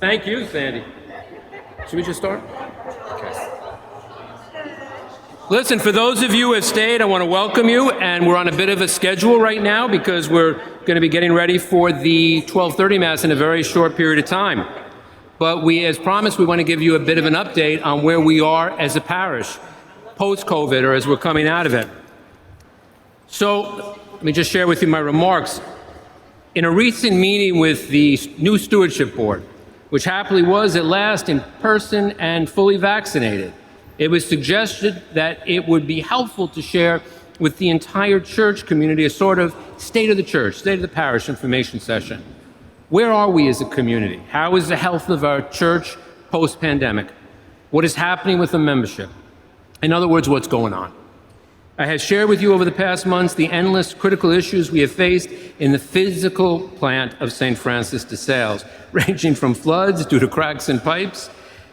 Thank you, Sandy. Should we just start? Listen, for those of you who have stayed, I want to welcome you, and we're on a bit of a schedule right now because we're going to be getting ready for the 12:30 Mass in a very short period of time. But as promised, we want to give you a bit of an update on where we are as a parish, post-COVID, or as we're coming out of it. So, let me just share with you my remarks. In a recent meeting with the new Stewardship Board, which happily was at last in person and fully vaccinated, it was suggested that it would be helpful to share with the entire church community a sort of state of the church, state of the parish information session. Where are we as a community? How is the health of our church post-pandemic? What is happening with the membership? In other words, what's going on? I have shared with you over the past months the endless critical issues we have faced in the physical plant of St. Francis de Sales, ranging from floods due to cracks in pipes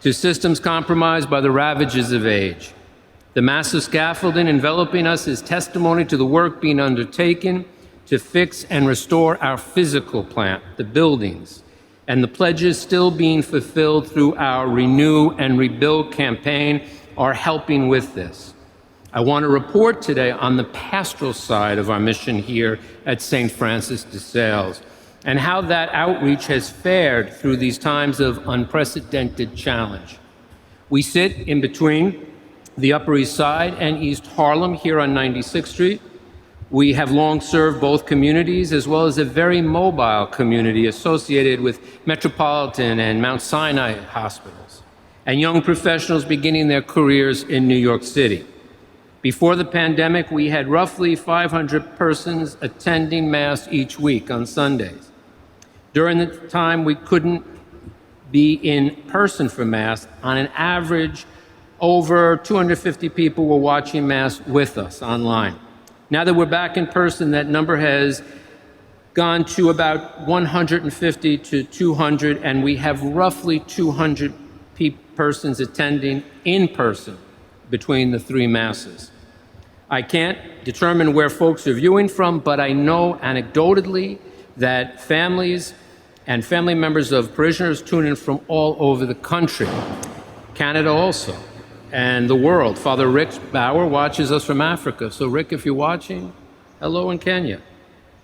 to systems compromised by the ravages of age. The massive scaffolding enveloping us is testimony to the work being undertaken to fix and restore our physical plant, the buildings, and the pledges still being fulfilled through our Renew and Rebuild campaign are helping with this. I want to report today on the pastoral side of our mission here at St. Francis de Sales and how that outreach has fared through these times of unprecedented challenge. We sit in between the Upper East Side and East Harlem here on 96th Street. We have long served both communities as well as a very mobile community associated with Metropolitan and Mount Sinai hospitals and young professionals beginning their careers in New York City. Before the pandemic, we had roughly 500 persons attending Mass each week on Sundays. During the time we couldn't be in person for Mass, on an average, over 250 people were watching Mass with us online. Now that we're back in person, that number has gone to about 150 to 200, and we have roughly 200 persons attending in person between the three Masses. I can't determine where folks are viewing from, but I know anecdotally that families and family members of parishioners tune in from all over the country, Canada also, and the world. Father Rick Bauer watches us from Africa. So Rick, if you're watching, hello in Kenya.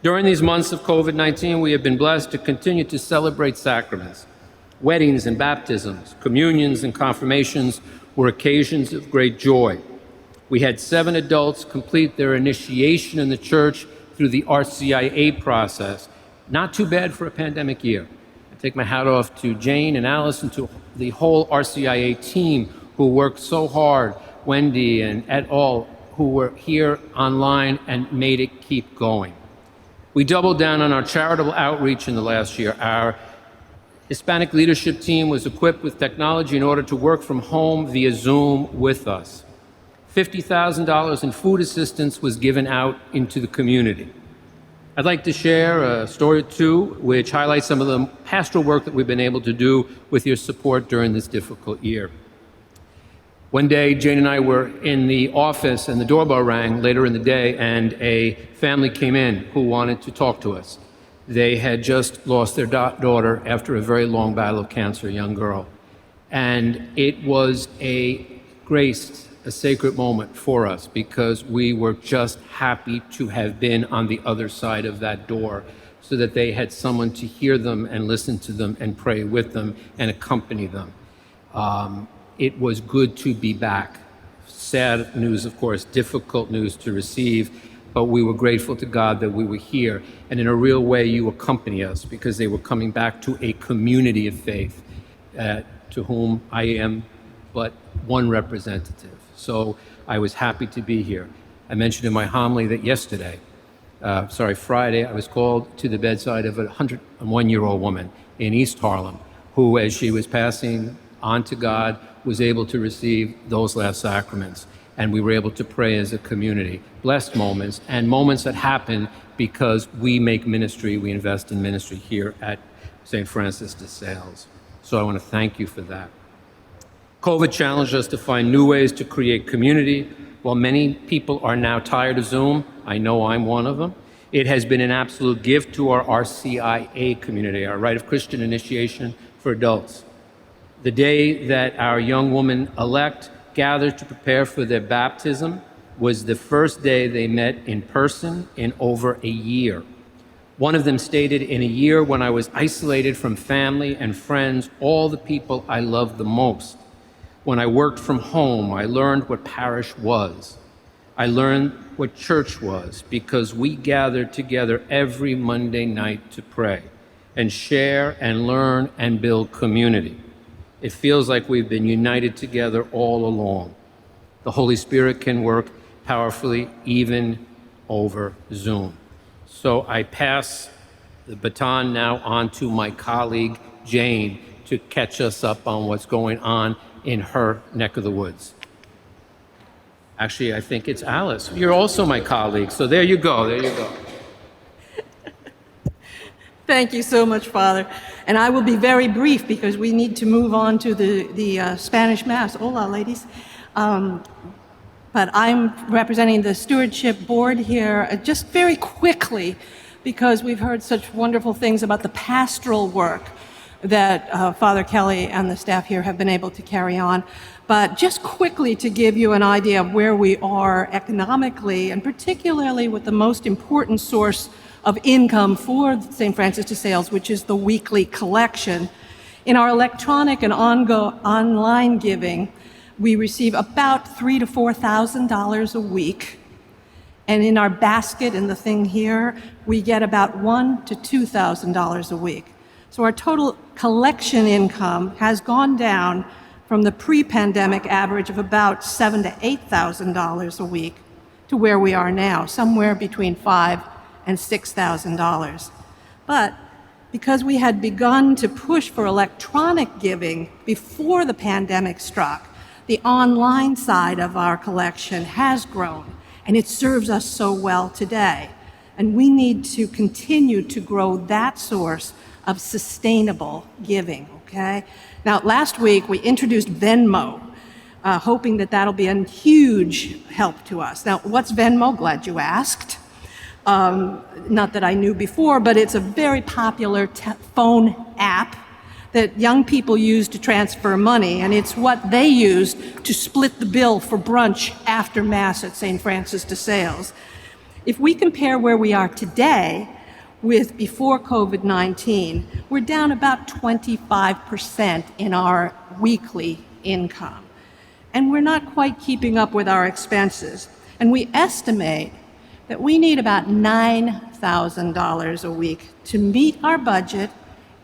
During these months of COVID-19, we have been blessed to continue to celebrate sacraments. Weddings and baptisms, communions and confirmations were occasions of great joy. We had 7 adults complete their initiation in the church through the RCIA process. Not too bad for a pandemic year. I take my hat off to Jane and Alice and to the whole RCIA team who worked so hard, Wendy and et al., who were here online and made it keep going. We doubled down on our charitable outreach in the last year. Our Hispanic leadership team was equipped with technology in order to work from home via Zoom with us. $50,000 in food assistance was given out into the community. I'd like to share a story or two which highlights some of the pastoral work that we've been able to do with your support during this difficult year. One day, Jane and I were in the office and the doorbell rang later in the day, and a family came in who wanted to talk to us. They had just lost their daughter after a very long battle of cancer, a young girl. And it was a sacred moment for us because we were just happy to have been on the other side of that door so that they had someone to hear them and listen to them and pray with them and accompany them. It was good to be back. Sad news, of course, difficult news to receive, but we were grateful to God that we were here. And in a real way, you accompany us because they were coming back to a community of faith to whom I am but one representative. So I was happy to be here. I mentioned in my homily that Friday, I was called to the bedside of a 101-year-old woman in East Harlem who, as she was passing on to God, was able to receive those last sacraments. And we were able to pray as a community. Blessed moments, and moments that happen because we make ministry, we invest in ministry here at St. Francis de Sales. So I want to thank you for that. COVID challenged us to find new ways to create community. While many people are now tired of Zoom, I know I'm one of them, It has been an absolute gift to our RCIA community, our Rite of Christian Initiation for Adults. The day that our young woman-elect gathered to prepare for their baptism was the first day they met in person in over a year. One of them stated, "In a year when I was isolated from family and friends, all the people I loved the most. When I worked from home, I learned what parish was. I learned what church was because we gathered together every Monday night to pray and share and learn and build community. It feels like we've been united together all along. The Holy Spirit can work powerfully even over Zoom." So I pass the baton now on to my colleague, Jane, to catch us up on what's going on in her neck of the woods. Actually, I think it's Alice. You're also my colleague, so there you go, there you go. Thank you so much, Father. And I will be very brief because we need to move on to the Spanish Mass. Hola, ladies. But I'm representing the Stewardship Board here just very quickly because we've heard such wonderful things about the pastoral work that Father Kelly and the staff here have been able to carry on. But just quickly to give you an idea of where we are economically, and particularly with the most important source of income for St. Francis de Sales, which is the weekly collection. In our electronic and online giving, we receive about $3,000 to $4,000 a week. And in our basket, in the thing here, we get about $1,000 to $2,000 a week. So our total collection income has gone down from the pre-pandemic average of about $7,000 to $8,000 a week to where we are now, somewhere between $5,000 and $6,000. But because we had begun to push for electronic giving before the pandemic struck, the online side of our collection has grown, and it serves us so well today. And we need to continue to grow that source of sustainable giving, okay? Now, last week we introduced Venmo, hoping that that'll be a huge help to us. Now, what's Venmo? Glad you asked. Not that I knew before, but it's a very popular phone app that young people use to transfer money, and it's what they use to split the bill for brunch after Mass at St. Francis de Sales. If we compare where we are today with before COVID-19, we're down about 25% in our weekly income. And we're not quite keeping up with our expenses. And we estimate that we need about $9,000 a week to meet our budget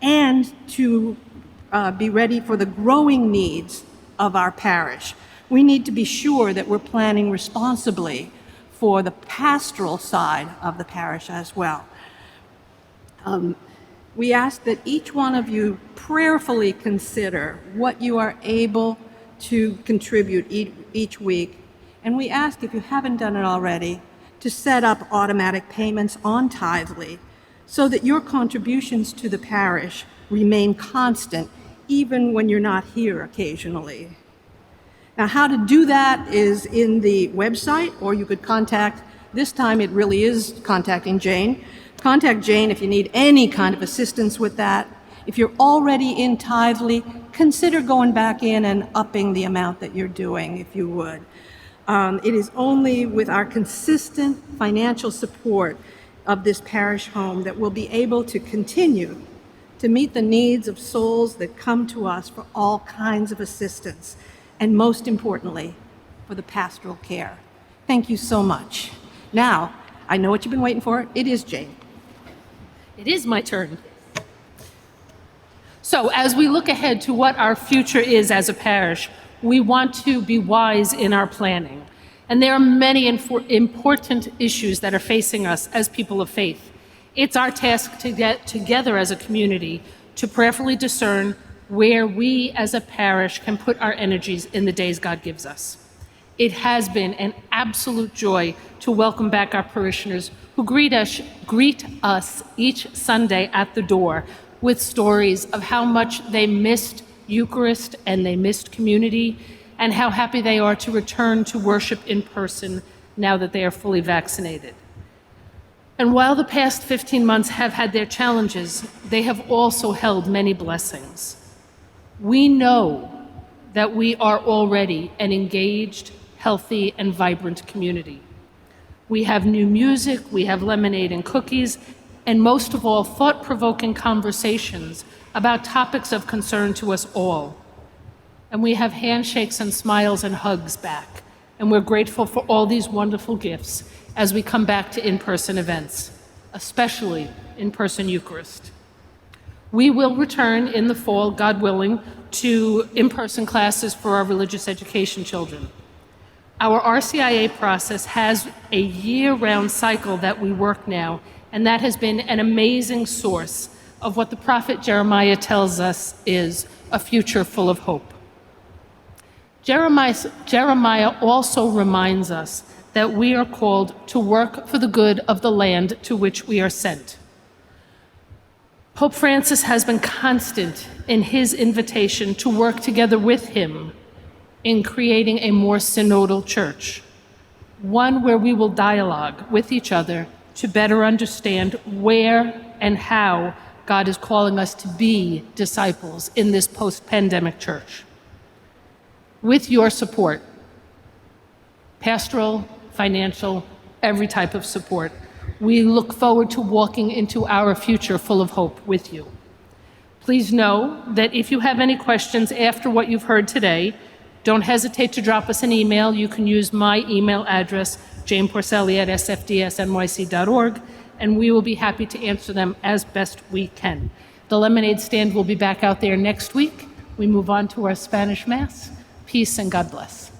and to be ready for the growing needs of our parish. We need to be sure that we're planning responsibly for the pastoral side of the parish as well. We ask that each one of you prayerfully consider what you are able to contribute each week. And we ask, if you haven't done it already, to set up automatic payments on Tithely so that your contributions to the parish remain constant even when you're not here occasionally. Now, how to do that is in the website, or you could contact, this time it really is contacting Jane. Contact Jane if you need any kind of assistance with that. If you're already in Tithely, consider going back in and upping the amount that you're doing, if you would. It is only with our consistent financial support of this parish home that we'll be able to continue to meet the needs of souls that come to us for all kinds of assistance, and most importantly, for the pastoral care. Thank you so much. Now, I know what you've been waiting for. It is Jane. It is my turn. So as we look ahead to what our future is as a parish, we want to be wise in our planning. And there are many important issues that are facing us as people of faith. It's our task to get together as a community to prayerfully discern where we as a parish can put our energies in the days God gives us. It has been an absolute joy to welcome back our parishioners who greet us each Sunday at the door with stories of how much they missed Eucharist and they missed community, and how happy they are to return to worship in person now that they are fully vaccinated. And while the past 15 months have had their challenges, they have also held many blessings. We know that we are already an engaged, healthy, and vibrant community. We have new music, we have lemonade and cookies, and most of all, thought-provoking conversations about topics of concern to us all. And we have handshakes and smiles and hugs back, and we're grateful for all these wonderful gifts as we come back to in-person events, especially in-person Eucharist. We will return in the fall, God willing, to in-person classes for our religious education children. Our RCIA process has a year-round cycle that we work now, and that has been an amazing source of what the prophet Jeremiah tells us is a future full of hope. Jeremiah also reminds us that we are called to work for the good of the land to which we are sent. Pope Francis has been constant in his invitation to work together with him in creating a more synodal church, one where we will dialogue with each other to better understand where and how God is calling us to be disciples in this post-pandemic church. With your support, pastoral, financial, every type of support, we look forward to walking into our future full of hope with you. Please know that if you have any questions after what you've heard today, don't hesitate to drop us an email. You can use my email address, janeporcelli@sfdsnyc.org, and we will be happy to answer them as best we can. The lemonade stand will be back out there next week. We move on to our Spanish Mass. Peace and God bless.